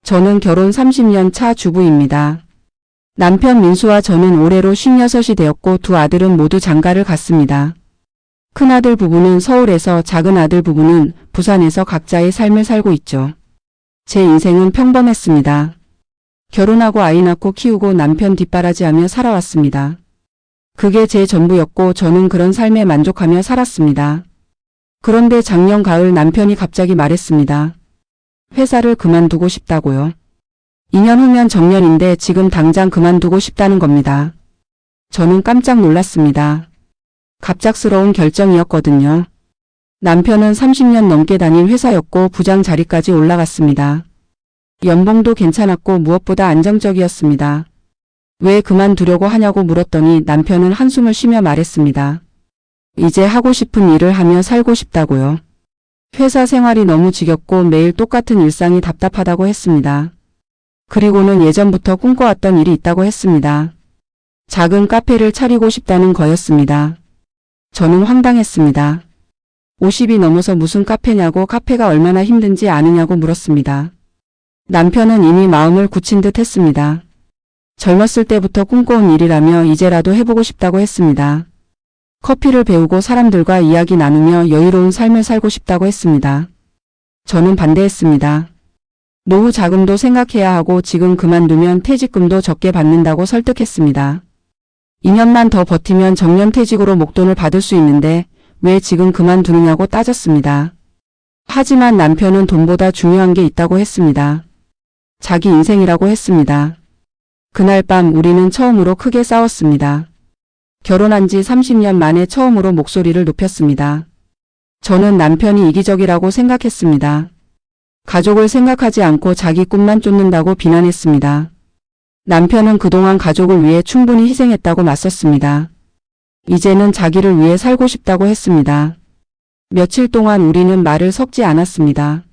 저는 결혼 30년 차 주부입니다. 남편 민수와 저는 올해로 56이 되었고 두 아들은 모두 장가를 갔습니다. 큰아들 부부는 서울에서 작은 아들 부부는 부산에서 각자의 삶을 살고 있죠. 제 인생은 평범했습니다. 결혼하고 아이 낳고 키우고 남편 뒷바라지하며 살아왔습니다. 그게 제 전부였고 저는 그런 삶에 만족하며 살았습니다. 그런데 작년 가을 남편이 갑자기 말했습니다. 회사를 그만두고 싶다고요. 2년 후면 정년인데 지금 당장 그만두고 싶다는 겁니다. 저는 깜짝 놀랐습니다. 갑작스러운 결정이었거든요. 남편은 30년 넘게 다닌 회사였고 부장 자리까지 올라갔습니다. 연봉도 괜찮았고 무엇보다 안정적이었습니다. 왜 그만두려고 하냐고 물었더니 남편은 한숨을 쉬며 말했습니다. 이제 하고 싶은 일을 하며 살고 싶다고요. 회사 생활이 너무 지겹고 매일 똑같은 일상이 답답하다고 했습니다. 그리고는 예전부터 꿈꿔왔던 일이 있다고 했습니다. 작은 카페를 차리고 싶다는 거였습니다. 저는 황당했습니다. 50이 넘어서 무슨 카페냐고 카페가 얼마나 힘든지 아느냐고 물었습니다. 남편은 이미 마음을 굳힌 듯 했습니다. 젊었을 때부터 꿈꿔온 일이라며 이제라도 해보고 싶다고 했습니다. 커피를 배우고 사람들과 이야기 나누며 여유로운 삶을 살고 싶다고 했습니다. 저는 반대했습니다. 노후 자금도 생각해야 하고 지금 그만두면 퇴직금도 적게 받는다고 설득했습니다. 2년만 더 버티면 정년퇴직으로 목돈을 받을 수 있는데 왜 지금 그만두느냐고 따졌습니다. 하지만 남편은 돈보다 중요한 게 있다고 했습니다. 자기 인생이라고 했습니다. 그날 밤 우리는 처음으로 크게 싸웠습니다. 결혼한 지 30년 만에 처음으로 목소리를 높였습니다. 저는 남편이 이기적이라고 생각했습니다. 가족을 생각하지 않고 자기 꿈만 쫓는다고 비난했습니다. 남편은 그동안 가족을 위해 충분히 희생했다고 맞섰습니다. 이제는 자기를 위해 살고 싶다고 했습니다. 며칠 동안 우리는 말을 섞지 않았습니다.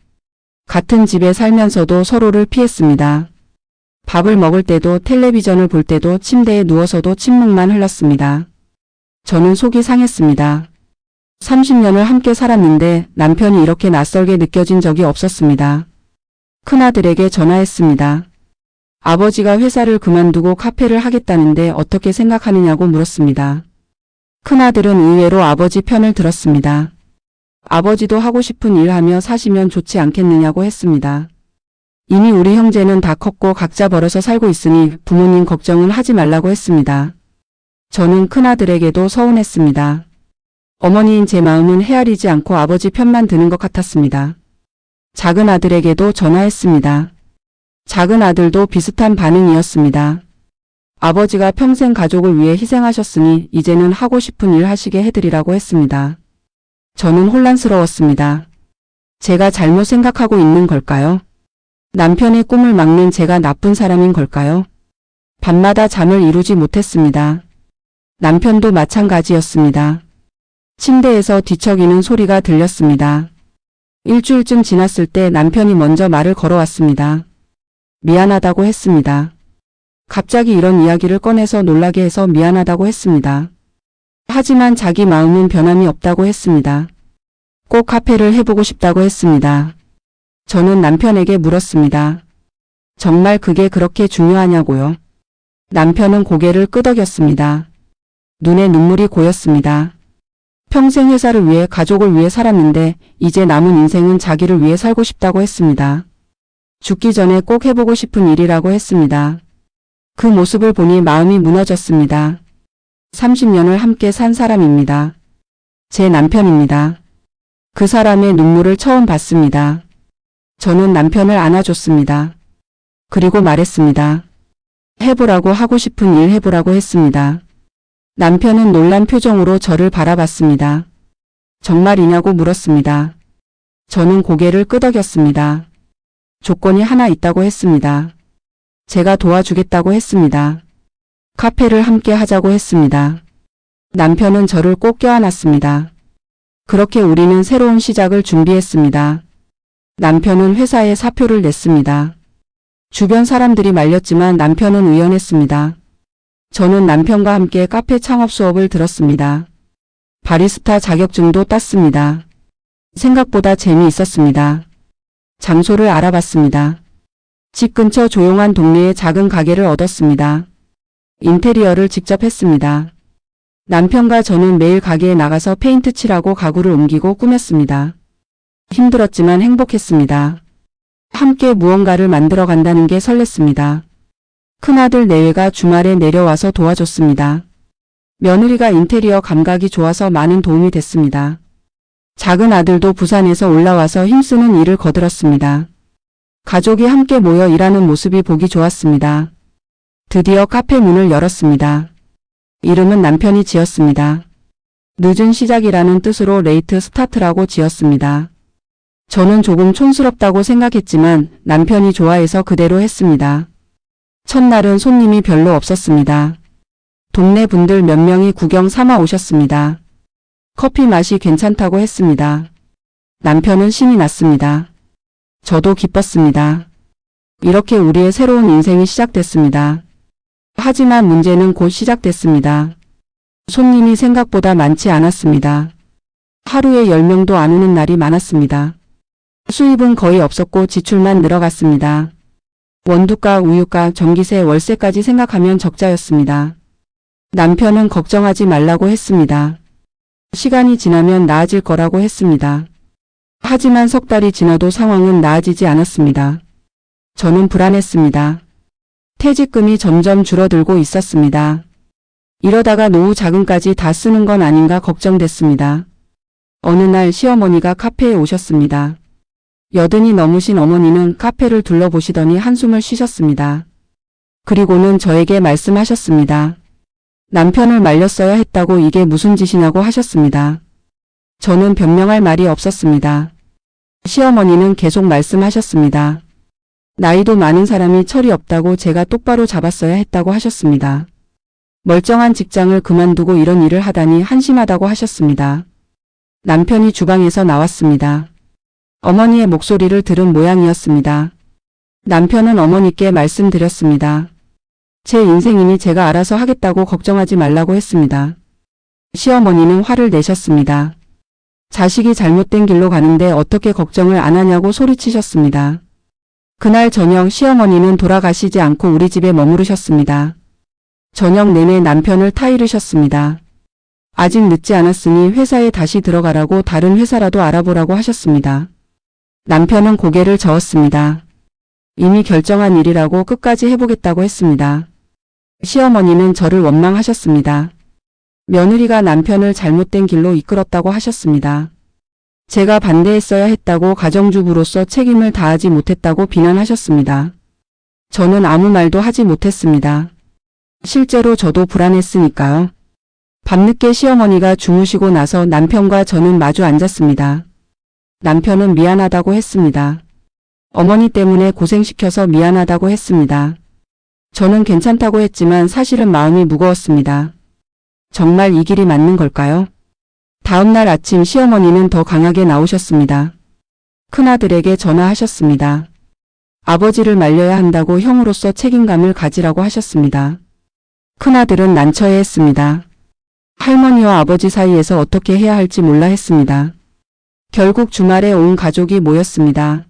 같은 집에 살면서도 서로를 피했습니다. 밥을 먹을 때도 텔레비전을 볼 때도 침대에 누워서도 침묵만 흘렀습니다. 저는 속이 상했습니다. 30년을 함께 살았는데 남편이 이렇게 낯설게 느껴진 적이 없었습니다. 큰아들에게 전화했습니다. 아버지가 회사를 그만두고 카페를 하겠다는데 어떻게 생각하느냐고 물었습니다. 큰아들은 의외로 아버지 편을 들었습니다. 아버지도 하고 싶은 일 하며 사시면 좋지 않겠느냐고 했습니다. 이미 우리 형제는 다 컸고 각자 벌어서 살고 있으니 부모님 걱정은 하지 말라고 했습니다. 저는 큰아들에게도 서운했습니다. 어머니인 제 마음은 헤아리지 않고 아버지 편만 드는 것 같았습니다. 작은 아들에게도 전화했습니다. 작은 아들도 비슷한 반응이었습니다. 아버지가 평생 가족을 위해 희생하셨으니 이제는 하고 싶은 일 하시게 해드리라고 했습니다. 저는 혼란스러웠습니다. 제가 잘못 생각하고 있는 걸까요? 남편의 꿈을 막는 제가 나쁜 사람인 걸까요? 밤마다 잠을 이루지 못했습니다. 남편도 마찬가지였습니다. 침대에서 뒤척이는 소리가 들렸습니다. 일주일쯤 지났을 때 남편이 먼저 말을 걸어왔습니다. 미안하다고 했습니다. 갑자기 이런 이야기를 꺼내서 놀라게 해서 미안하다고 했습니다. 하지만 자기 마음은 변함이 없다고 했습니다. 꼭 카페를 해보고 싶다고 했습니다. 저는 남편에게 물었습니다. 정말 그게 그렇게 중요하냐고요? 남편은 고개를 끄덕였습니다. 눈에 눈물이 고였습니다. 평생 회사를 위해 가족을 위해 살았는데 이제 남은 인생은 자기를 위해 살고 싶다고 했습니다. 죽기 전에 꼭 해보고 싶은 일이라고 했습니다. 그 모습을 보니 마음이 무너졌습니다. 30년을 함께 산 사람입니다. 제 남편입니다. 그 사람의 눈물을 처음 봤습니다. 저는 남편을 안아줬습니다. 그리고 말했습니다. 해보라고 하고 싶은 일 해보라고 했습니다. 남편은 놀란 표정으로 저를 바라봤습니다. 정말이냐고 물었습니다. 저는 고개를 끄덕였습니다. 조건이 하나 있다고 했습니다. 제가 도와주겠다고 했습니다. 카페를 함께 하자고 했습니다. 남편은 저를 꼭 껴안았습니다. 그렇게 우리는 새로운 시작을 준비했습니다. 남편은 회사에 사표를 냈습니다. 주변 사람들이 말렸지만 남편은 의연했습니다. 저는 남편과 함께 카페 창업 수업을 들었습니다. 바리스타 자격증도 땄습니다. 생각보다 재미있었습니다. 장소를 알아봤습니다. 집 근처 조용한 동네에 작은 가게를 얻었습니다. 인테리어를 직접 했습니다. 남편과 저는 매일 가게에 나가서 페인트 칠하고 가구를 옮기고 꾸몄습니다. 힘들었지만 행복했습니다. 함께 무언가를 만들어 간다는 게 설렜습니다. 큰아들 내외가 주말에 내려와서 도와줬습니다. 며느리가 인테리어 감각이 좋아서 많은 도움이 됐습니다. 작은 아들도 부산에서 올라와서 힘쓰는 일을 거들었습니다. 가족이 함께 모여 일하는 모습이 보기 좋았습니다. 드디어 카페 문을 열었습니다. 이름은 남편이 지었습니다. 늦은 시작이라는 뜻으로 레이트 스타트라고 지었습니다. 저는 조금 촌스럽다고 생각했지만 남편이 좋아해서 그대로 했습니다. 첫날은 손님이 별로 없었습니다. 동네 분들 몇 명이 구경 삼아 오셨습니다. 커피 맛이 괜찮다고 했습니다. 남편은 신이 났습니다. 저도 기뻤습니다. 이렇게 우리의 새로운 인생이 시작됐습니다. 하지만 문제는 곧 시작됐습니다. 손님이 생각보다 많지 않았습니다. 하루에 10명도 안 오는 날이 많았습니다. 수입은 거의 없었고 지출만 늘어갔습니다. 원두가, 우유가, 전기세, 월세까지 생각하면 적자였습니다. 남편은 걱정하지 말라고 했습니다. 시간이 지나면 나아질 거라고 했습니다. 하지만 석 달이 지나도 상황은 나아지지 않았습니다. 저는 불안했습니다. 퇴직금이 점점 줄어들고 있었습니다. 이러다가 노후 자금까지 다 쓰는 건 아닌가 걱정됐습니다. 어느 날 시어머니가 카페에 오셨습니다. 여든이 넘으신 어머니는 카페를 둘러보시더니 한숨을 쉬셨습니다. 그리고는 저에게 말씀하셨습니다. 남편을 말렸어야 했다고 이게 무슨 짓이냐고 하셨습니다. 저는 변명할 말이 없었습니다. 시어머니는 계속 말씀하셨습니다. 나이도 많은 사람이 철이 없다고 제가 똑바로 잡았어야 했다고 하셨습니다. 멀쩡한 직장을 그만두고 이런 일을 하다니 한심하다고 하셨습니다. 남편이 주방에서 나왔습니다. 어머니의 목소리를 들은 모양이었습니다. 남편은 어머니께 말씀드렸습니다. 제 인생이니 제가 알아서 하겠다고 걱정하지 말라고 했습니다. 시어머니는 화를 내셨습니다. 자식이 잘못된 길로 가는데 어떻게 걱정을 안 하냐고 소리치셨습니다. 그날 저녁 시어머니는 돌아가시지 않고 우리 집에 머무르셨습니다. 저녁 내내 남편을 타이르셨습니다. 아직 늦지 않았으니 회사에 다시 들어가라고 다른 회사라도 알아보라고 하셨습니다. 남편은 고개를 저었습니다. 이미 결정한 일이라고 끝까지 해보겠다고 했습니다. 시어머니는 저를 원망하셨습니다. 며느리가 남편을 잘못된 길로 이끌었다고 하셨습니다. 제가 반대했어야 했다고 가정주부로서 책임을 다하지 못했다고 비난하셨습니다. 저는 아무 말도 하지 못했습니다. 실제로 저도 불안했으니까요. 밤늦게 시어머니가 주무시고 나서 남편과 저는 마주 앉았습니다. 남편은 미안하다고 했습니다. 어머니 때문에 고생시켜서 미안하다고 했습니다. 저는 괜찮다고 했지만 사실은 마음이 무거웠습니다. 정말 이 길이 맞는 걸까요? 다음날 아침 시어머니는 더 강하게 나오셨습니다. 큰아들에게 전화하셨습니다. 아버지를 말려야 한다고 형으로서 책임감을 가지라고 하셨습니다. 큰아들은 난처해했습니다. 할머니와 아버지 사이에서 어떻게 해야 할지 몰라 했습니다. 결국 주말에 온 가족이 모였습니다.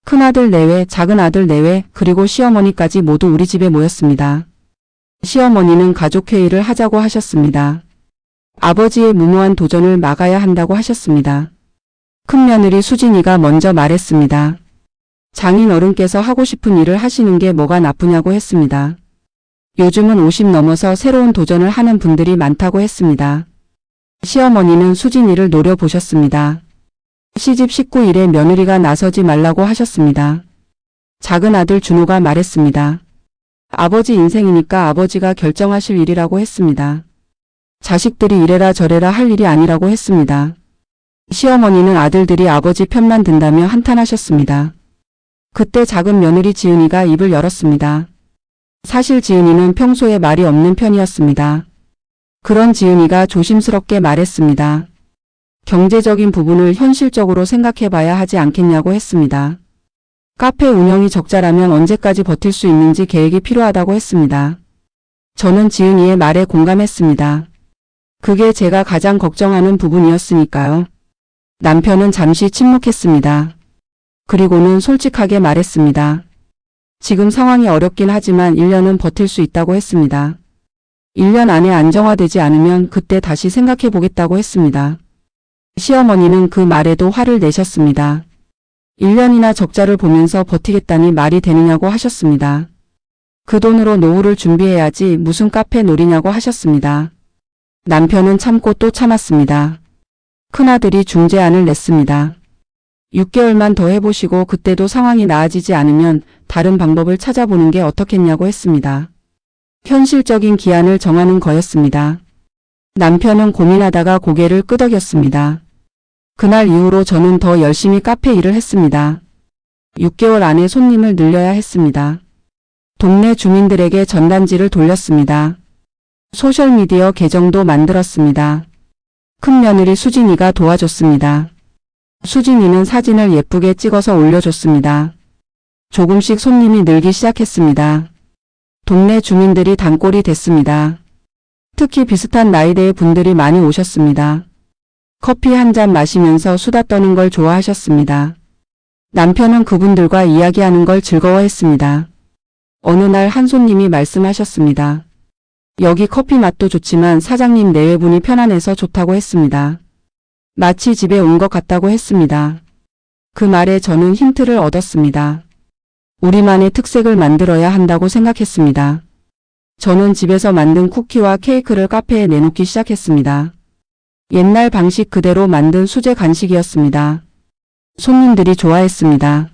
큰아들 내외, 작은아들 내외, 그리고 시어머니까지 모두 우리 집에 모였습니다. 시어머니는 가족회의를 하자고 하셨습니다. 아버지의 무모한 도전을 막아야 한다고 하셨습니다. 큰며느리 수진이가 먼저 말했습니다. 장인 어른께서 하고 싶은 일을 하시는 게 뭐가 나쁘냐고 했습니다. 요즘은 50 넘어서 새로운 도전을 하는 분들이 많다고 했습니다. 시어머니는 수진이를 노려보셨습니다. 시집 19일에 며느리가 나서지 말라고 하셨습니다. 작은 아들 준호가 말했습니다. 아버지 인생이니까 아버지가 결정하실 일이라고 했습니다. 자식들이 이래라 저래라 할 일이 아니라고 했습니다. 시어머니는 아들들이 아버지 편만 든다며 한탄하셨습니다. 그때 작은 며느리 지은이가 입을 열었습니다. 사실 지은이는 평소에 말이 없는 편이었습니다. 그런 지은이가 조심스럽게 말했습니다. 경제적인 부분을 현실적으로 생각해봐야 하지 않겠냐고 했습니다. 카페 운영이 적자라면 언제까지 버틸 수 있는지 계획이 필요하다고 했습니다. 저는 지은이의 말에 공감했습니다. 그게 제가 가장 걱정하는 부분이었으니까요. 남편은 잠시 침묵했습니다. 그리고는 솔직하게 말했습니다. 지금 상황이 어렵긴 하지만 1년은 버틸 수 있다고 했습니다. 1년 안에 안정화되지 않으면 그때 다시 생각해 보겠다고 했습니다. 시어머니는 그 말에도 화를 내셨습니다. 1년이나 적자를 보면서 버티겠다니 말이 되느냐고 하셨습니다. 그 돈으로 노후를 준비해야지 무슨 카페 놀이냐고 하셨습니다. 남편은 참고 또 참았습니다. 큰아들이 중재안을 냈습니다. 6개월만 더 해보시고 그때도 상황이 나아지지 않으면 다른 방법을 찾아보는 게 어떻겠냐고 했습니다. 현실적인 기한을 정하는 거였습니다. 남편은 고민하다가 고개를 끄덕였습니다. 그날 이후로 저는 더 열심히 카페 일을 했습니다. 6개월 안에 손님을 늘려야 했습니다. 동네 주민들에게 전단지를 돌렸습니다. 소셜미디어 계정도 만들었습니다. 큰며느리 수진이가 도와줬습니다. 수진이는 사진을 예쁘게 찍어서 올려줬습니다. 조금씩 손님이 늘기 시작했습니다. 동네 주민들이 단골이 됐습니다. 특히 비슷한 나이대의 분들이 많이 오셨습니다. 커피 한 잔 마시면서 수다 떠는 걸 좋아하셨습니다. 남편은 그분들과 이야기하는 걸 즐거워했습니다. 어느 날 한 손님이 말씀하셨습니다. 여기 커피 맛도 좋지만 사장님 내외분이 편안해서 좋다고 했습니다. 마치 집에 온 것 같다고 했습니다. 그 말에 저는 힌트를 얻었습니다. 우리만의 특색을 만들어야 한다고 생각했습니다. 저는 집에서 만든 쿠키와 케이크를 카페에 내놓기 시작했습니다. 옛날 방식 그대로 만든 수제 간식이었습니다. 손님들이 좋아했습니다.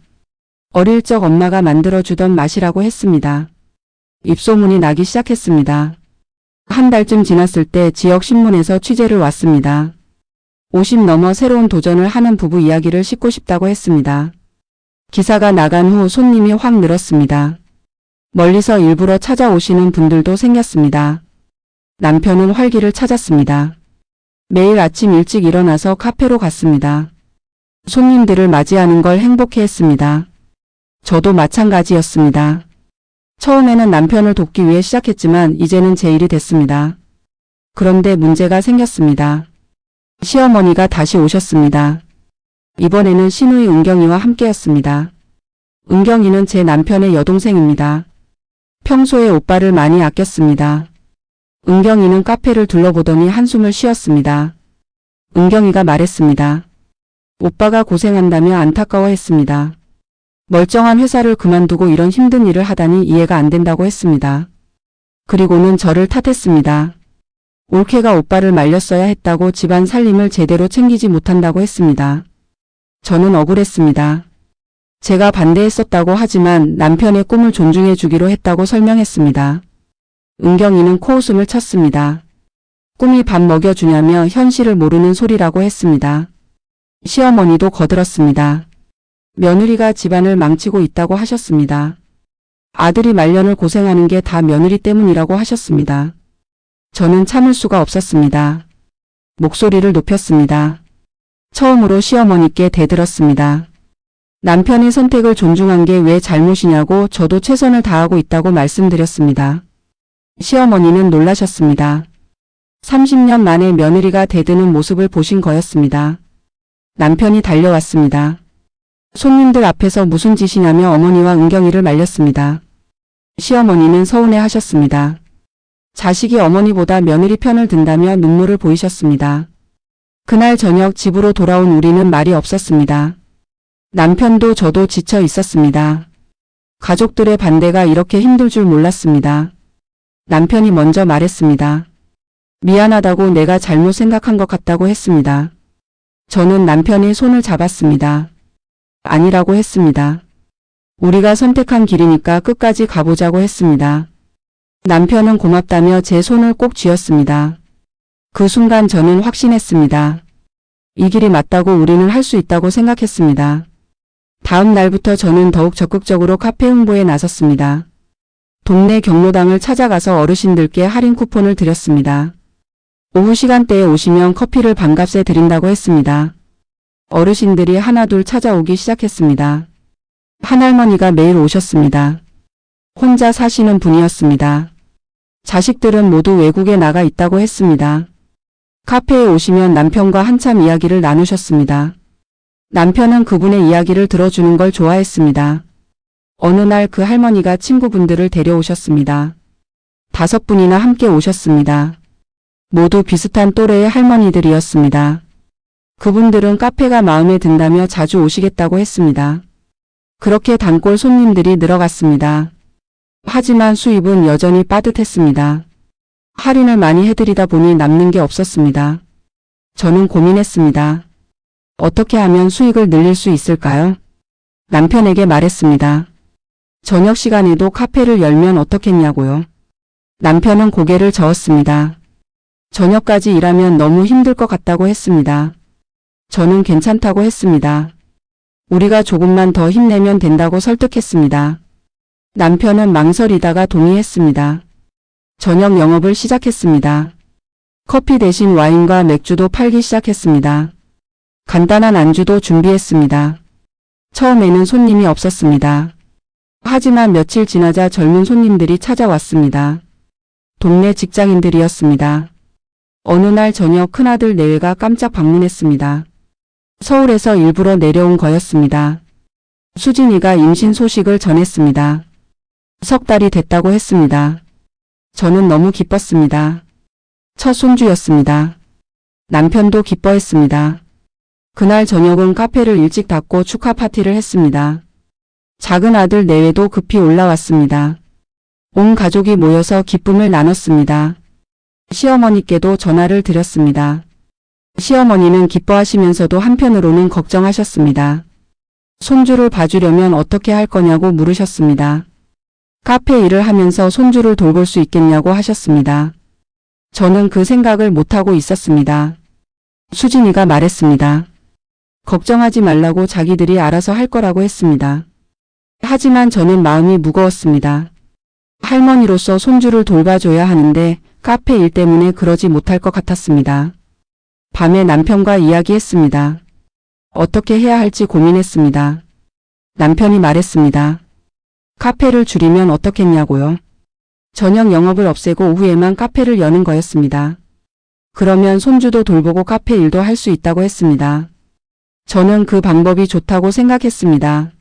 어릴 적 엄마가 만들어주던 맛이라고 했습니다. 입소문이 나기 시작했습니다. 한 달쯤 지났을 때 지역 신문에서 취재를 왔습니다. 50 넘어 새로운 도전을 하는 부부 이야기를 싣고 싶다고 했습니다. 기사가 나간 후 손님이 확 늘었습니다. 멀리서 일부러 찾아오시는 분들도 생겼습니다. 남편은 활기를 찾았습니다. 매일 아침 일찍 일어나서 카페로 갔습니다. 손님들을 맞이하는 걸 행복해했습니다. 저도 마찬가지였습니다. 처음에는 남편을 돕기 위해 시작했지만 이제는 제 일이 됐습니다. 그런데 문제가 생겼습니다. 시어머니가 다시 오셨습니다. 이번에는 시누이 은경이와 함께였습니다. 은경이는 제 남편의 여동생입니다. 평소에 오빠를 많이 아꼈습니다. 은경이는 카페를 둘러보더니 한숨을 쉬었습니다. 은경이가 말했습니다. 오빠가 고생한다며 안타까워했습니다. 멀쩡한 회사를 그만두고 이런 힘든 일을 하다니 이해가 안 된다고 했습니다. 그리고는 저를 탓했습니다. 올케가 오빠를 말렸어야 했다고 집안 살림을 제대로 챙기지 못한다고 했습니다. 저는 억울했습니다. 제가 반대했었다고 하지만 남편의 꿈을 존중해 주기로 했다고 설명했습니다. 은경이는 코웃음을 쳤습니다. 꿈이 밥 먹여주냐며 현실을 모르는 소리라고 했습니다. 시어머니도 거들었습니다. 며느리가 집안을 망치고 있다고 하셨습니다. 아들이 말년을 고생하는 게 다 며느리 때문이라고 하셨습니다. 저는 참을 수가 없었습니다. 목소리를 높였습니다. 처음으로 시어머니께 대들었습니다. 남편의 선택을 존중한 게 왜 잘못이냐고 저도 최선을 다하고 있다고 말씀드렸습니다. 시어머니는 놀라셨습니다. 30년 만에 며느리가 대드는 모습을 보신 거였습니다. 남편이 달려왔습니다. 손님들 앞에서 무슨 짓이냐며 어머니와 은경이를 말렸습니다. 시어머니는 서운해하셨습니다. 자식이 어머니보다 며느리 편을 든다며 눈물을 보이셨습니다. 그날 저녁 집으로 돌아온 우리는 말이 없었습니다. 남편도 저도 지쳐 있었습니다. 가족들의 반대가 이렇게 힘들 줄 몰랐습니다. 남편이 먼저 말했습니다. 미안하다고 내가 잘못 생각한 것 같다고 했습니다. 저는 남편의 손을 잡았습니다. 아니라고 했습니다. 우리가 선택한 길이니까 끝까지 가보자고 했습니다. 남편은 고맙다며 제 손을 꼭 쥐었습니다. 그 순간 저는 확신했습니다. 이 길이 맞다고 우리는 할 수 있다고 생각했습니다. 다음 날부터 저는 더욱 적극적으로 카페 홍보에 나섰습니다. 동네 경로당을 찾아가서 어르신들께 할인 쿠폰을 드렸습니다. 오후 시간대에 오시면 커피를 반값에 드린다고 했습니다. 어르신들이 하나둘 찾아오기 시작했습니다. 한할머니가 매일 오셨습니다. 혼자 사시는 분이었습니다. 자식들은 모두 외국에 나가 있다고 했습니다. 카페에 오시면 남편과 한참 이야기를 나누셨습니다. 남편은 그분의 이야기를 들어주는 걸 좋아했습니다. 어느 날 그 할머니가 친구분들을 데려오셨습니다. 5분이나 함께 오셨습니다. 모두 비슷한 또래의 할머니들이었습니다. 그분들은 카페가 마음에 든다며 자주 오시겠다고 했습니다. 그렇게 단골 손님들이 늘어갔습니다. 하지만 수입은 여전히 빠듯했습니다. 할인을 많이 해드리다 보니 남는 게 없었습니다. 저는 고민했습니다. 어떻게 하면 수익을 늘릴 수 있을까요? 남편에게 말했습니다. 저녁 시간에도 카페를 열면 어떻겠냐고요. 남편은 고개를 저었습니다. 저녁까지 일하면 너무 힘들 것 같다고 했습니다. 저는 괜찮다고 했습니다. 우리가 조금만 더 힘내면 된다고 설득했습니다. 남편은 망설이다가 동의했습니다. 저녁 영업을 시작했습니다. 커피 대신 와인과 맥주도 팔기 시작했습니다. 간단한 안주도 준비했습니다. 처음에는 손님이 없었습니다. 하지만 며칠 지나자 젊은 손님들이 찾아왔습니다. 동네 직장인들이었습니다. 어느 날 저녁 큰아들 내외가 깜짝 방문했습니다. 서울에서 일부러 내려온 거였습니다. 수진이가 임신 소식을 전했습니다. 3달이 됐다고 했습니다. 저는 너무 기뻤습니다. 첫 손주였습니다. 남편도 기뻐했습니다. 그날 저녁은 카페를 일찍 닫고 축하 파티를 했습니다. 작은 아들 내외도 급히 올라왔습니다. 온 가족이 모여서 기쁨을 나눴습니다. 시어머니께도 전화를 드렸습니다. 시어머니는 기뻐하시면서도 한편으로는 걱정하셨습니다. 손주를 봐주려면 어떻게 할 거냐고 물으셨습니다. 카페 일을 하면서 손주를 돌볼 수 있겠냐고 하셨습니다. 저는 그 생각을 못하고 있었습니다. 수진이가 말했습니다. 걱정하지 말라고 자기들이 알아서 할 거라고 했습니다. 하지만 저는 마음이 무거웠습니다. 할머니로서 손주를 돌봐줘야 하는데 카페 일 때문에 그러지 못할 것 같았습니다. 밤에 남편과 이야기했습니다. 어떻게 해야 할지 고민했습니다. 남편이 말했습니다. 카페를 줄이면 어떻겠냐고요. 저녁 영업을 없애고 오후에만 카페를 여는 거였습니다. 그러면 손주도 돌보고 카페 일도 할 수 있다고 했습니다. 저는 그 방법이 좋다고 생각했습니다.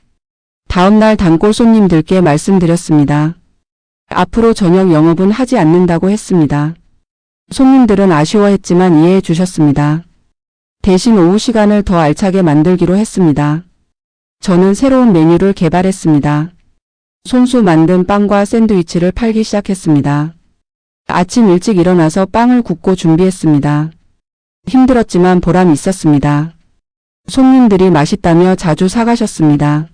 다음날 단골 손님들께 말씀드렸습니다. 앞으로 저녁 영업은 하지 않는다고 했습니다. 손님들은 아쉬워했지만 이해해 주셨습니다. 대신 오후 시간을 더 알차게 만들기로 했습니다. 저는 새로운 메뉴를 개발했습니다. 손수 만든 빵과 샌드위치를 팔기 시작했습니다. 아침 일찍 일어나서 빵을 굽고 준비했습니다. 힘들었지만 보람이 있었습니다. 손님들이 맛있다며 자주 사가셨습니다.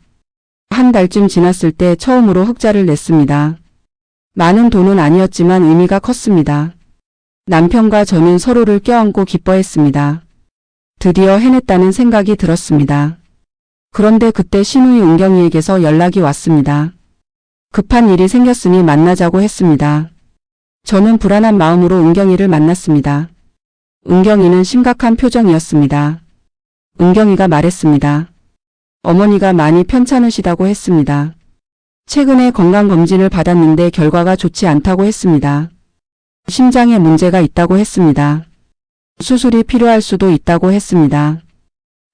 한 달쯤 지났을 때 처음으로 흑자를 냈습니다. 많은 돈은 아니었지만 의미가 컸습니다. 남편과 저는 서로를 껴안고 기뻐했습니다. 드디어 해냈다는 생각이 들었습니다. 그런데 그때 시누이 은경이에게서 연락이 왔습니다. 급한 일이 생겼으니 만나자고 했습니다. 저는 불안한 마음으로 은경이를 만났습니다. 은경이는 심각한 표정이었습니다. 은경이가 말했습니다. 어머니가 많이 편찮으시다고 했습니다. 최근에 건강검진을 받았는데 결과가 좋지 않다고 했습니다. 심장에 문제가 있다고 했습니다. 수술이 필요할 수도 있다고 했습니다.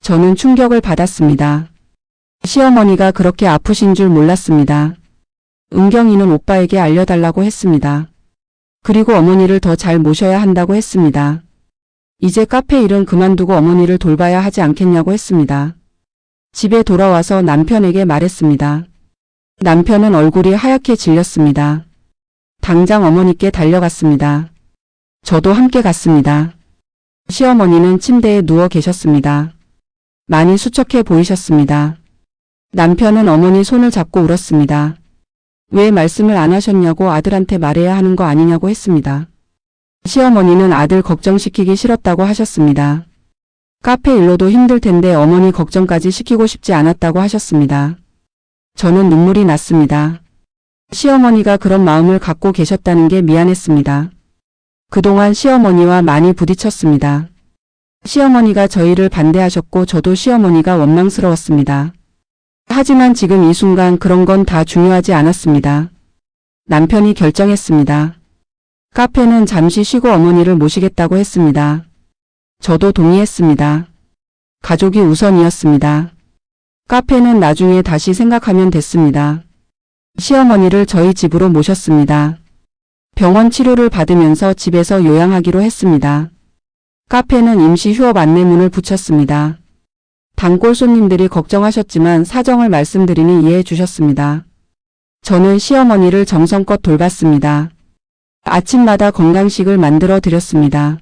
저는 충격을 받았습니다. 시어머니가 그렇게 아프신 줄 몰랐습니다. 은경이는 오빠에게 알려달라고 했습니다. 그리고 어머니를 더 잘 모셔야 한다고 했습니다. 이제 카페 일은 그만두고 어머니를 돌봐야 하지 않겠냐고 했습니다. 집에 돌아와서 남편에게 말했습니다. 남편은 얼굴이 하얗게 질렸습니다. 당장 어머니께 달려갔습니다. 저도 함께 갔습니다. 시어머니는 침대에 누워 계셨습니다. 많이 수척해 보이셨습니다. 남편은 어머니 손을 잡고 울었습니다. 왜 말씀을 안 하셨냐고 아들한테 말해야 하는 거 아니냐고 했습니다. 시어머니는 아들 걱정시키기 싫었다고 하셨습니다. 카페 일로도 힘들 텐데 어머니 걱정까지 시키고 싶지 않았다고 하셨습니다. 저는 눈물이 났습니다. 시어머니가 그런 마음을 갖고 계셨다는 게 미안했습니다. 그동안 시어머니와 많이 부딪혔습니다. 시어머니가 저희를 반대하셨고 저도 시어머니가 원망스러웠습니다. 하지만 지금 이 순간 그런 건 다 중요하지 않았습니다. 남편이 결정했습니다. 카페는 잠시 쉬고 어머니를 모시겠다고 했습니다. 저도 동의했습니다. 가족이 우선이었습니다. 카페는 나중에 다시 생각하면 됐습니다. 시어머니를 저희 집으로 모셨습니다. 병원 치료를 받으면서 집에서 요양하기로 했습니다. 카페는 임시 휴업 안내문을 붙였습니다. 단골 손님들이 걱정하셨지만 사정을 말씀드리니 이해해 주셨습니다. 저는 시어머니를 정성껏 돌봤습니다. 아침마다 건강식을 만들어 드렸습니다.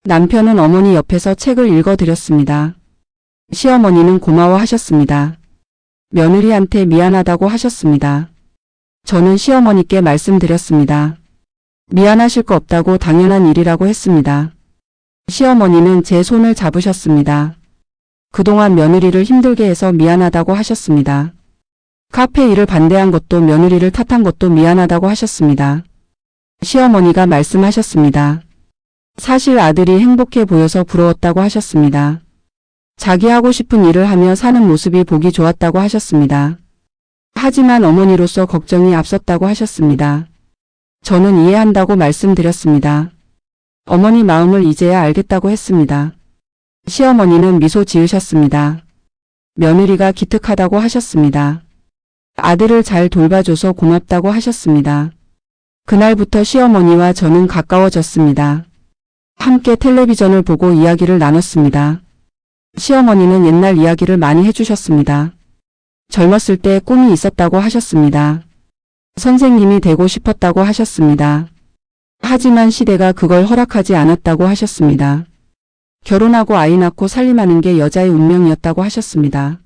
남편은 어머니 옆에서 책을 읽어 드렸습니다. 시어머니는 고마워하셨습니다. 며느리한테 미안하다고 하셨습니다. 저는 시어머니께 말씀드렸습니다. 미안하실 거 없다고 당연한 일이라고 했습니다. 시어머니는 제 손을 잡으셨습니다. 그동안 며느리를 힘들게 해서 미안하다고 하셨습니다. 카페 일을 반대한 것도 며느리를 탓한 것도 미안하다고 하셨습니다. 시어머니가 말씀하셨습니다. 사실 아들이 행복해 보여서 부러웠다고 하셨습니다. 자기 하고 싶은 일을 하며 사는 모습이 보기 좋았다고 하셨습니다. 하지만 어머니로서 걱정이 앞섰다고 하셨습니다. 저는 이해한다고 말씀드렸습니다. 어머니 마음을 이제야 알겠다고 했습니다. 시어머니는 미소 지으셨습니다. 며느리가 기특하다고 하셨습니다. 아들을 잘 돌봐줘서 고맙다고 하셨습니다. 그날부터 시어머니와 저는 가까워졌습니다. 함께 텔레비전을 보고 이야기를 나눴습니다. 시어머니는 옛날 이야기를 많이 해주셨습니다. 젊었을 때 꿈이 있었다고 하셨습니다. 선생님이 되고 싶었다고 하셨습니다. 하지만 시대가 그걸 허락하지 않았다고 하셨습니다. 결혼하고 아이 낳고 살림하는 게 여자의 운명이었다고 하셨습니다.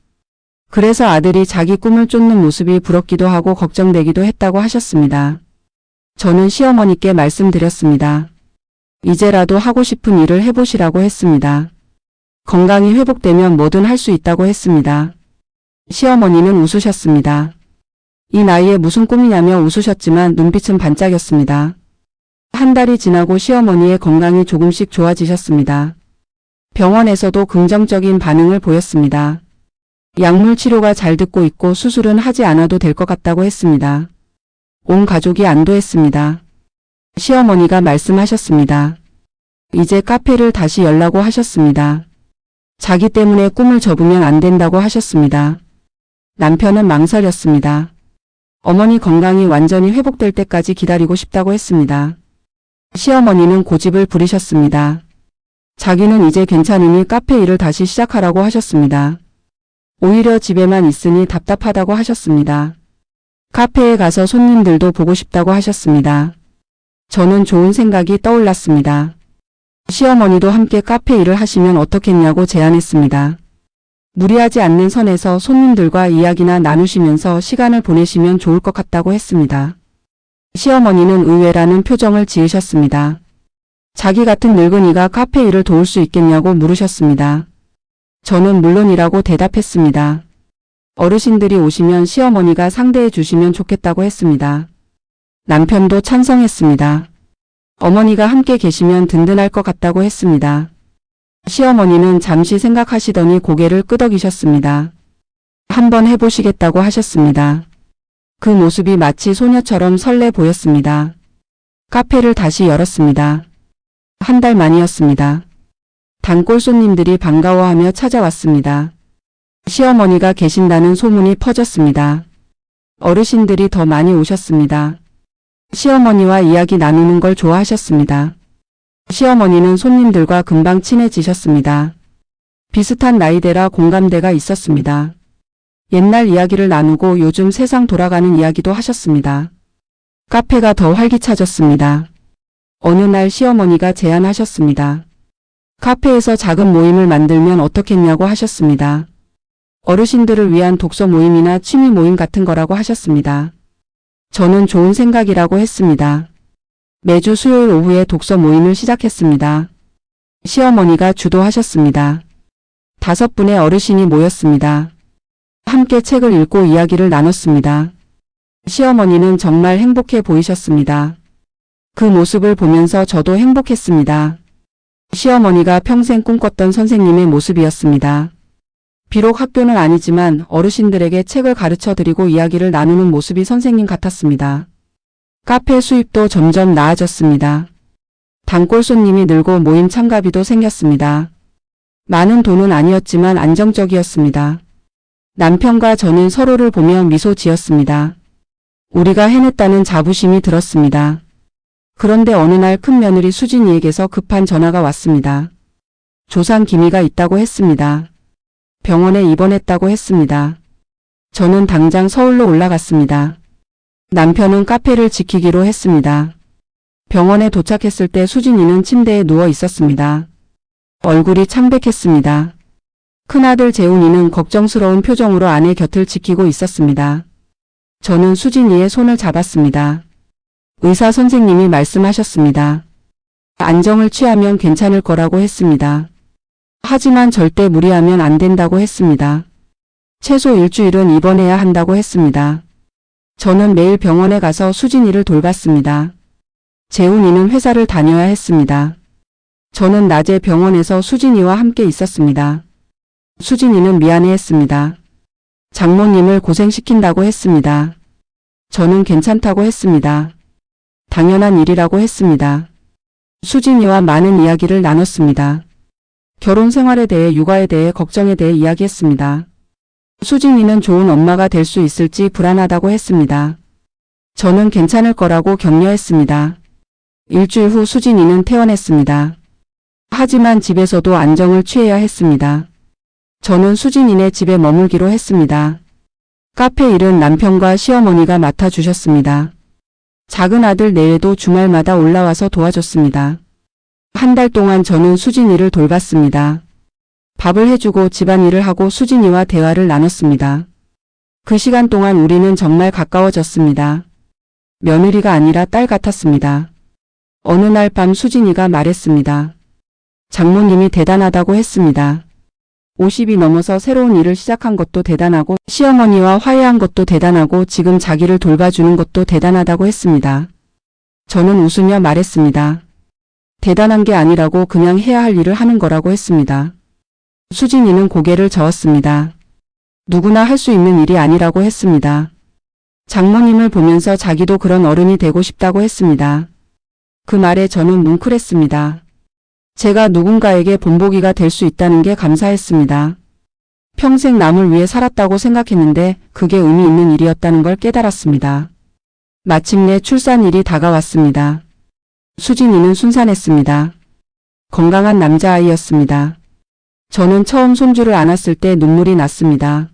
그래서 아들이 자기 꿈을 쫓는 모습이 부럽기도 하고 걱정되기도 했다고 하셨습니다. 저는 시어머니께 말씀드렸습니다. 이제라도 하고 싶은 일을 해보시라고 했습니다. 건강이 회복되면 뭐든 할 수 있다고 했습니다. 시어머니는 웃으셨습니다. 이 나이에 무슨 꿈이냐며 웃으셨지만 눈빛은 반짝였습니다. 한 달이 지나고 시어머니의 건강이 조금씩 좋아지셨습니다. 병원에서도 긍정적인 반응을 보였습니다. 약물 치료가 잘 듣고 있고 수술은 하지 않아도 될 것 같다고 했습니다. 온 가족이 안도했습니다. 시어머니가 말씀하셨습니다. 이제 카페를 다시 열라고 하셨습니다. 자기 때문에 꿈을 접으면 안 된다고 하셨습니다. 남편은 망설였습니다. 어머니 건강이 완전히 회복될 때까지 기다리고 싶다고 했습니다. 시어머니는 고집을 부리셨습니다. 자기는 이제 괜찮으니 카페 일을 다시 시작하라고 하셨습니다. 오히려 집에만 있으니 답답하다고 하셨습니다. 카페에 가서 손님들도 보고 싶다고 하셨습니다. 저는 좋은 생각이 떠올랐습니다. 시어머니도 함께 카페 일을 하시면 어떻겠냐고 제안했습니다. 무리하지 않는 선에서 손님들과 이야기나 나누시면서 시간을 보내시면 좋을 것 같다고 했습니다. 시어머니는 의외라는 표정을 지으셨습니다. 자기 같은 늙은이가 카페 일을 도울 수 있겠냐고 물으셨습니다. 저는 물론이라고 대답했습니다. 어르신들이 오시면 시어머니가 상대해 주시면 좋겠다고 했습니다. 남편도 찬성했습니다. 어머니가 함께 계시면 든든할 것 같다고 했습니다. 시어머니는 잠시 생각하시더니 고개를 끄덕이셨습니다. 한번 해보시겠다고 하셨습니다. 그 모습이 마치 소녀처럼 설레 보였습니다. 카페를 다시 열었습니다. 한 달 만이었습니다. 단골 손님들이 반가워하며 찾아왔습니다. 시어머니가 계신다는 소문이 퍼졌습니다. 어르신들이 더 많이 오셨습니다. 시어머니와 이야기 나누는 걸 좋아하셨습니다. 시어머니는 손님들과 금방 친해지셨습니다. 비슷한 나이대라 공감대가 있었습니다. 옛날 이야기를 나누고 요즘 세상 돌아가는 이야기도 하셨습니다. 카페가 더 활기차졌습니다. 어느 날 시어머니가 제안하셨습니다. 카페에서 작은 모임을 만들면 어떻겠냐고 하셨습니다. 어르신들을 위한 독서 모임이나 취미 모임 같은 거라고 하셨습니다. 저는 좋은 생각이라고 했습니다. 매주 수요일 오후에 독서 모임을 시작했습니다. 시어머니가 주도하셨습니다. 5분의 어르신이 모였습니다. 함께 책을 읽고 이야기를 나눴습니다. 시어머니는 정말 행복해 보이셨습니다. 그 모습을 보면서 저도 행복했습니다. 시어머니가 평생 꿈꿨던 선생님의 모습이었습니다. 비록 학교는 아니지만 어르신들에게 책을 가르쳐 드리고 이야기를 나누는 모습이 선생님 같았습니다. 카페 수입도 점점 나아졌습니다. 단골 손님이 늘고 모임 참가비도 생겼습니다. 많은 돈은 아니었지만 안정적이었습니다. 남편과 저는 서로를 보며 미소 지었습니다. 우리가 해냈다는 자부심이 들었습니다. 그런데 어느 날 큰며느리 수진이에게서 급한 전화가 왔습니다. 조상 기미가 있다고 했습니다. 병원에 입원했다고 했습니다. 저는 당장 서울로 올라갔습니다. 남편은 카페를 지키기로 했습니다. 병원에 도착했을 때 수진이는 침대에 누워 있었습니다. 얼굴이 창백했습니다. 큰아들 재훈이는 걱정스러운 표정으로 아내 곁을 지키고 있었습니다. 저는 수진이의 손을 잡았습니다. 의사 선생님이 말씀하셨습니다. 안정을 취하면 괜찮을 거라고 했습니다. 하지만 절대 무리하면 안 된다고 했습니다. 최소 일주일은 입원해야 한다고 했습니다. 저는 매일 병원에 가서 수진이를 돌봤습니다. 재훈이는 회사를 다녀야 했습니다. 저는 낮에 병원에서 수진이와 함께 있었습니다. 수진이는 미안해했습니다. 장모님을 고생시킨다고 했습니다. 저는 괜찮다고 했습니다. 당연한 일이라고 했습니다. 수진이와 많은 이야기를 나눴습니다. 결혼 생활에 대해, 육아에 대해, 걱정에 대해 이야기했습니다. 수진이는 좋은 엄마가 될 수 있을지 불안하다고 했습니다. 저는 괜찮을 거라고 격려했습니다. 일주일 후 수진이는 퇴원했습니다. 하지만 집에서도 안정을 취해야 했습니다. 저는 수진이네 집에 머물기로 했습니다. 카페 일은 남편과 시어머니가 맡아주셨습니다. 작은 아들 내외도 주말마다 올라와서 도와줬습니다. 한 달 동안 저는 수진이를 돌봤습니다. 밥을 해주고 집안일을 하고 수진이와 대화를 나눴습니다. 그 시간 동안 우리는 정말 가까워졌습니다. 며느리가 아니라 딸 같았습니다. 어느 날 밤 수진이가 말했습니다. 장모님이 대단하다고 했습니다. 50이 넘어서 새로운 일을 시작한 것도 대단하고 시어머니와 화해한 것도 대단하고 지금 자기를 돌봐주는 것도 대단하다고 했습니다. 저는 웃으며 말했습니다. 대단한 게 아니라고 그냥 해야 할 일을 하는 거라고 했습니다. 수진이는 고개를 저었습니다. 누구나 할 수 있는 일이 아니라고 했습니다. 장모님을 보면서 자기도 그런 어른이 되고 싶다고 했습니다. 그 말에 저는 뭉클했습니다. 제가 누군가에게 본보기가 될 수 있다는 게 감사했습니다. 평생 남을 위해 살았다고 생각했는데 그게 의미 있는 일이었다는 걸 깨달았습니다. 마침내 출산일이 다가왔습니다. 수진이는 순산했습니다. 건강한 남자아이였습니다. 저는 처음 손주를 안았을 때 눈물이 났습니다.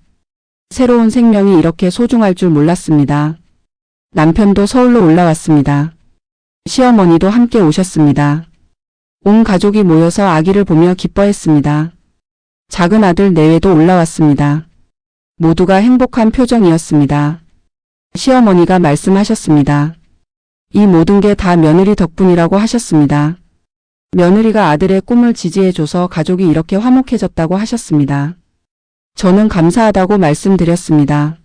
새로운 생명이 이렇게 소중할 줄 몰랐습니다. 남편도 서울로 올라왔습니다. 시어머니도 함께 오셨습니다. 온 가족이 모여서 아기를 보며 기뻐했습니다. 작은 아들 내외도 올라왔습니다. 모두가 행복한 표정이었습니다. 시어머니가 말씀하셨습니다. 이 모든 게 다 며느리 덕분이라고 하셨습니다. 며느리가 아들의 꿈을 지지해줘서 가족이 이렇게 화목해졌다고 하셨습니다. 저는 감사하다고 말씀드렸습니다.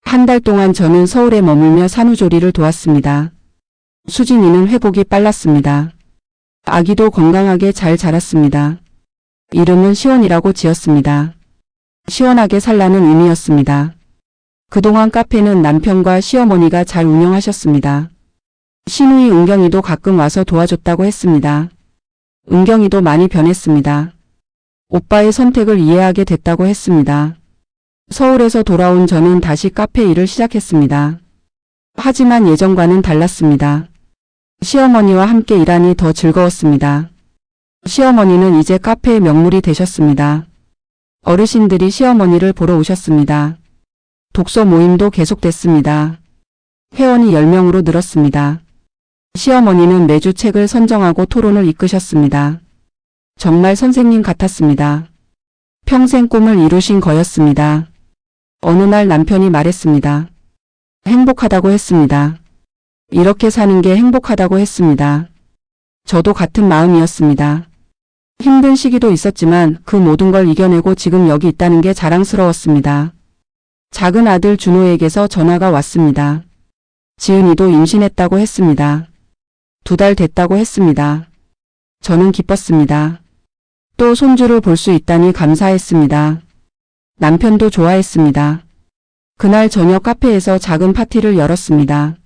한 달 동안 저는 서울에 머물며 산후조리를 도왔습니다. 수진이는 회복이 빨랐습니다. 아기도 건강하게 잘 자랐습니다. 이름은 시원이라고 지었습니다. 시원하게 살라는 의미였습니다. 그동안 카페는 남편과 시어머니가 잘 운영하셨습니다. 시누이 은경이도 가끔 와서 도와줬다고 했습니다. 은경이도 많이 변했습니다. 오빠의 선택을 이해하게 됐다고 했습니다. 서울에서 돌아온 저는 다시 카페 일을 시작했습니다. 하지만 예전과는 달랐습니다. 시어머니와 함께 일하니 더 즐거웠습니다. 시어머니는 이제 카페의 명물이 되셨습니다. 어르신들이 시어머니를 보러 오셨습니다. 독서 모임도 계속됐습니다. 회원이 10명으로 늘었습니다. 시어머니는 매주 책을 선정하고 토론을 이끄셨습니다. 정말 선생님 같았습니다. 평생 꿈을 이루신 거였습니다. 어느 날 남편이 말했습니다. 행복하다고 했습니다. 이렇게 사는 게 행복하다고 했습니다. 저도 같은 마음이었습니다. 힘든 시기도 있었지만 그 모든 걸 이겨내고 지금 여기 있다는 게 자랑스러웠습니다. 작은 아들 준호에게서 전화가 왔습니다. 지은이도 임신했다고 했습니다. 2달 됐다고 했습니다. 저는 기뻤습니다. 또 손주를 볼 수 있다니 감사했습니다. 남편도 좋아했습니다. 그날 저녁 카페에서 작은 파티를 열었습니다.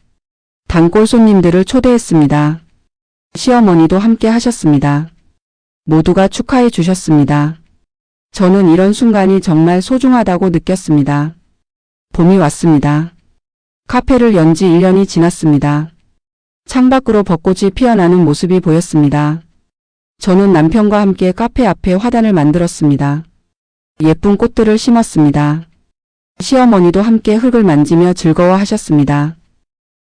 단골 손님들을 초대했습니다. 시어머니도 함께 하셨습니다. 모두가 축하해 주셨습니다. 저는 이런 순간이 정말 소중하다고 느꼈습니다. 봄이 왔습니다. 카페를 연 지 1년이 지났습니다. 창밖으로 벚꽃이 피어나는 모습이 보였습니다. 저는 남편과 함께 카페 앞에 화단을 만들었습니다. 예쁜 꽃들을 심었습니다. 시어머니도 함께 흙을 만지며 즐거워하셨습니다.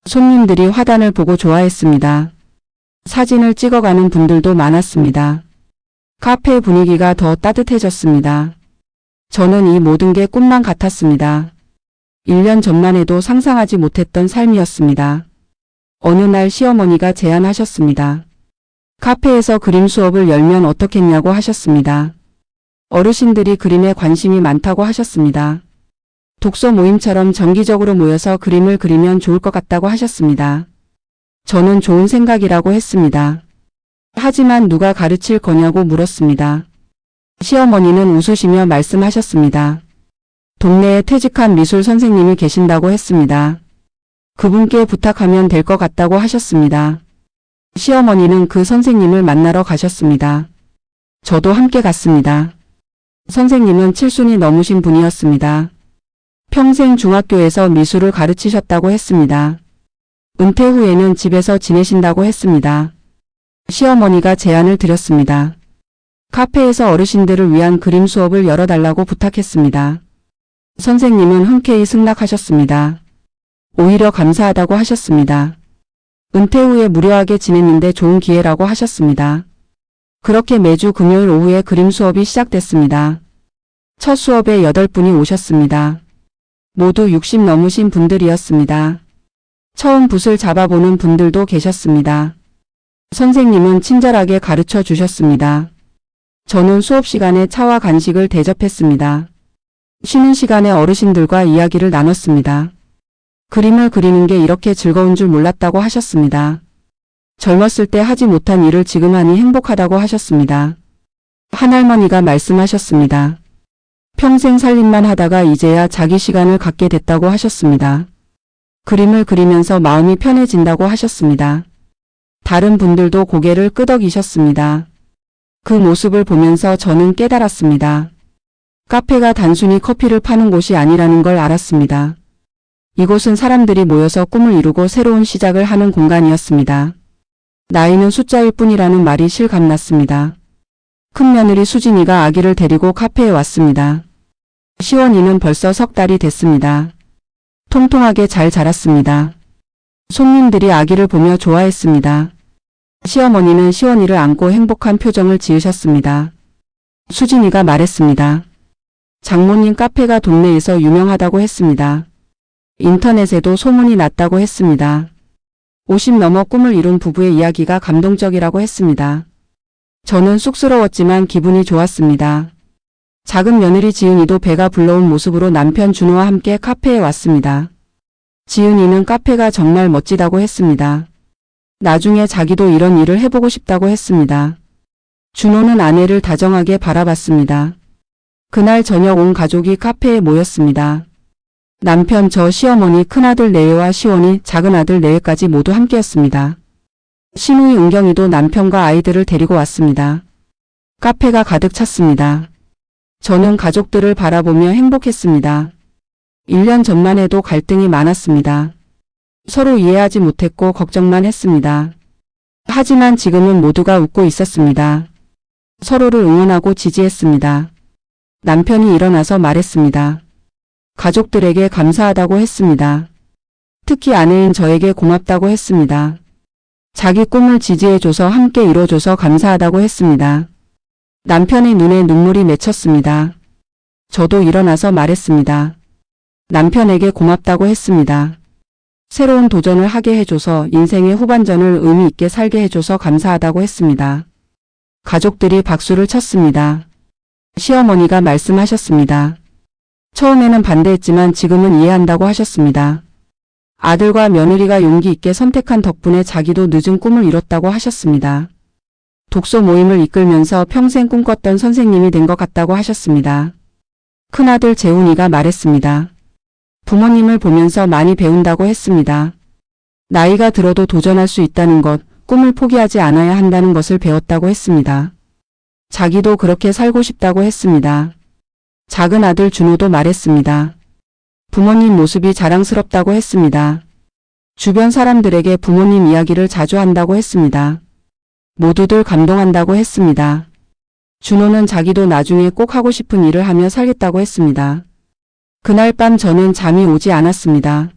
손님들이 화단을 보고 좋아했습니다. 사진을 찍어가는 분들도 많았습니다. 카페 분위기가 더 따뜻해졌습니다. 저는 이 모든 게 꿈만 같았습니다. 1년 전만 해도 상상하지 못했던 삶이었습니다. 어느 날 시어머니가 제안하셨습니다. 카페에서 그림 수업을 열면 어떻겠냐고 하셨습니다. 어르신들이 그림에 관심이 많다고 하셨습니다. 독서 모임처럼 정기적으로 모여서 그림을 그리면 좋을 것 같다고 하셨습니다. 저는 좋은 생각이라고 했습니다. 하지만 누가 가르칠 거냐고 물었습니다. 시어머니는 웃으시며 말씀하셨습니다. 동네에 퇴직한 미술 선생님이 계신다고 했습니다. 그분께 부탁하면 될 것 같다고 하셨습니다. 시어머니는 그 선생님을 만나러 가셨습니다. 저도 함께 갔습니다. 선생님은 칠순이 넘으신 분이었습니다. 평생 중학교에서 미술을 가르치셨다고 했습니다. 은퇴 후에는 집에서 지내신다고 했습니다. 시어머니가 제안을 드렸습니다. 카페에서 어르신들을 위한 그림 수업을 열어달라고 부탁했습니다. 선생님은 흔쾌히 승낙하셨습니다. 오히려 감사하다고 하셨습니다. 은퇴 후에 무료하게 지냈는데 좋은 기회라고 하셨습니다. 그렇게 매주 금요일 오후에 그림 수업이 시작됐습니다. 첫 수업에 8분이 오셨습니다. 모두 60 넘으신 분들이었습니다. 처음 붓을 잡아보는 분들도 계셨습니다. 선생님은 친절하게 가르쳐 주셨습니다. 저는 수업 시간에 차와 간식을 대접했습니다. 쉬는 시간에 어르신들과 이야기를 나눴습니다. 그림을 그리는 게 이렇게 즐거운 줄 몰랐다고 하셨습니다. 젊었을 때 하지 못한 일을 지금 하니 행복하다고 하셨습니다. 한할머니가 말씀하셨습니다. 평생 살림만 하다가 이제야 자기 시간을 갖게 됐다고 하셨습니다. 그림을 그리면서 마음이 편해진다고 하셨습니다. 다른 분들도 고개를 끄덕이셨습니다. 그 모습을 보면서 저는 깨달았습니다. 카페가 단순히 커피를 파는 곳이 아니라는 걸 알았습니다. 이곳은 사람들이 모여서 꿈을 이루고 새로운 시작을 하는 공간이었습니다. 나이는 숫자일 뿐이라는 말이 실감났습니다. 큰며느리 수진이가 아기를 데리고 카페에 왔습니다. 시원이는 벌써 3달이 됐습니다. 통통하게 잘 자랐습니다. 손님들이 아기를 보며 좋아했습니다. 시어머니는 시원이를 안고 행복한 표정을 지으셨습니다. 수진이가 말했습니다. 장모님 카페가 동네에서 유명하다고 했습니다. 인터넷에도 소문이 났다고 했습니다. 50 넘어 꿈을 이룬 부부의 이야기가 감동적이라고 했습니다. 저는 쑥스러웠지만 기분이 좋았습니다. 작은 며느리 지은이도 배가 불러온 모습으로 남편 준호와 함께 카페에 왔습니다. 지은이는 카페가 정말 멋지다고 했습니다. 나중에 자기도 이런 일을 해보고 싶다고 했습니다. 준호는 아내를 다정하게 바라봤습니다. 그날 저녁 온 가족이 카페에 모였습니다. 남편, 저, 시어머니, 큰아들 내외와 시원이, 작은아들 내외까지 모두 함께였습니다. 시누이 은경이도 남편과 아이들을 데리고 왔습니다. 카페가 가득 찼습니다. 저는 가족들을 바라보며 행복했습니다. 1년 전만 해도 갈등이 많았습니다. 서로 이해하지 못했고 걱정만 했습니다. 하지만 지금은 모두가 웃고 있었습니다. 서로를 응원하고 지지했습니다. 남편이 일어나서 말했습니다. 가족들에게 감사하다고 했습니다. 특히 아내인 저에게 고맙다고 했습니다. 자기 꿈을 지지해줘서 함께 이뤄줘서 감사하다고 했습니다. 남편의 눈에 눈물이 맺혔습니다. 저도 일어나서 말했습니다. 남편에게 고맙다고 했습니다. 새로운 도전을 하게 해줘서 인생의 후반전을 의미 있게 살게 해줘서 감사하다고 했습니다. 가족들이 박수를 쳤습니다. 시어머니가 말씀하셨습니다. 처음에는 반대했지만 지금은 이해한다고 하셨습니다. 아들과 며느리가 용기 있게 선택한 덕분에 자기도 늦은 꿈을 이뤘다고 하셨습니다. 독서 모임을 이끌면서 평생 꿈꿨던 선생님이 된 것 같다고 하셨습니다. 큰아들 재훈이가 말했습니다. 부모님을 보면서 많이 배운다고 했습니다. 나이가 들어도 도전할 수 있다는 것, 꿈을 포기하지 않아야 한다는 것을 배웠다고 했습니다. 자기도 그렇게 살고 싶다고 했습니다. 작은 아들 준호도 말했습니다. 부모님 모습이 자랑스럽다고 했습니다. 주변 사람들에게 부모님 이야기를 자주 한다고 했습니다. 모두들 감동한다고 했습니다. 준호는 자기도 나중에 꼭 하고 싶은 일을 하며 살겠다고 했습니다. 그날 밤 저는 잠이 오지 않았습니다.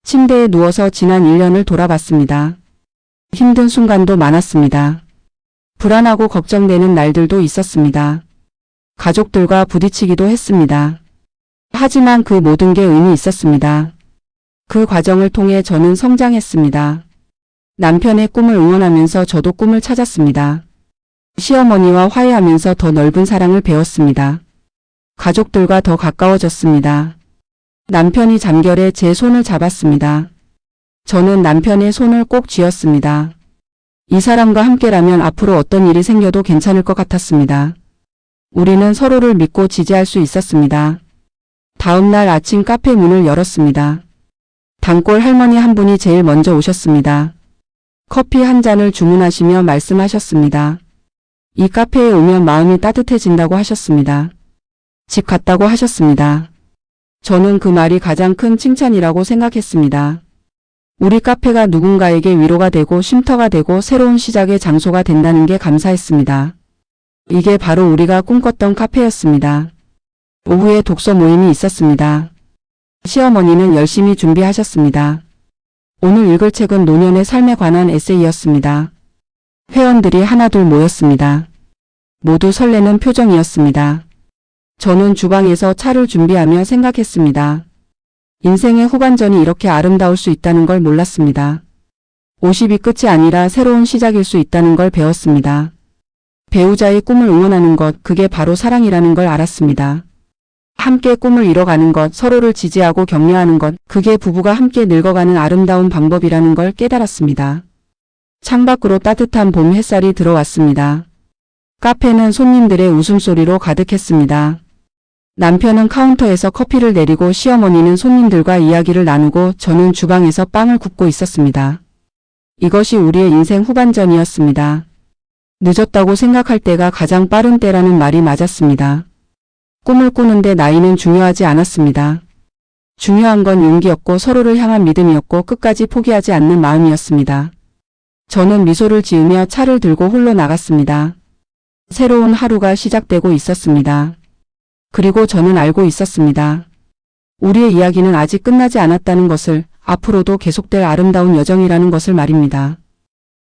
침대에 누워서 지난 1년을 돌아봤습니다. 힘든 순간도 많았습니다. 불안하고 걱정되는 날들도 있었습니다. 가족들과 부딪히기도 했습니다. 하지만 그 모든 게 의미 있었습니다. 그 과정을 통해 저는 성장했습니다. 남편의 꿈을 응원하면서 저도 꿈을 찾았습니다. 시어머니와 화해하면서 더 넓은 사랑을 배웠습니다. 가족들과 더 가까워졌습니다. 남편이 잠결에 제 손을 잡았습니다. 저는 남편의 손을 꼭 쥐었습니다. 이 사람과 함께라면 앞으로 어떤 일이 생겨도 괜찮을 것 같았습니다. 우리는 서로를 믿고 지지할 수 있었습니다. 다음 날 아침 카페 문을 열었습니다. 단골 할머니 한 분이 제일 먼저 오셨습니다. 커피 한 잔을 주문하시며 말씀하셨습니다. 이 카페에 오면 마음이 따뜻해진다고 하셨습니다. 집 같다고 하셨습니다. 저는 그 말이 가장 큰 칭찬이라고 생각했습니다. 우리 카페가 누군가에게 위로가 되고 쉼터가 되고 새로운 시작의 장소가 된다는 게 감사했습니다. 이게 바로 우리가 꿈꿨던 카페였습니다. 오후에 독서 모임이 있었습니다. 시어머니는 열심히 준비하셨습니다. 오늘 읽을 책은 노년의 삶에 관한 에세이였습니다. 회원들이 하나둘 모였습니다. 모두 설레는 표정이었습니다. 저는 주방에서 차를 준비하며 생각했습니다. 인생의 후반전이 이렇게 아름다울 수 있다는 걸 몰랐습니다. 50이 끝이 아니라 새로운 시작일 수 있다는 걸 배웠습니다. 배우자의 꿈을 응원하는 것, 그게 바로 사랑이라는 걸 알았습니다. 함께 꿈을 이뤄가는 것, 서로를 지지하고 격려하는 것, 그게 부부가 함께 늙어가는 아름다운 방법이라는 걸 깨달았습니다. 창밖으로 따뜻한 봄 햇살이 들어왔습니다. 카페는 손님들의 웃음소리로 가득했습니다. 남편은 카운터에서 커피를 내리고 시어머니는 손님들과 이야기를 나누고 저는 주방에서 빵을 굽고 있었습니다. 이것이 우리의 인생 후반전이었습니다. 늦었다고 생각할 때가 가장 빠른 때라는 말이 맞았습니다. 꿈을 꾸는데 나이는 중요하지 않았습니다. 중요한 건 용기였고 서로를 향한 믿음이었고 끝까지 포기하지 않는 마음이었습니다. 저는 미소를 지으며 차를 들고 홀로 나갔습니다. 새로운 하루가 시작되고 있었습니다. 그리고 저는 알고 있었습니다. 우리의 이야기는 아직 끝나지 않았다는 것을, 앞으로도 계속될 아름다운 여정이라는 것을 말입니다.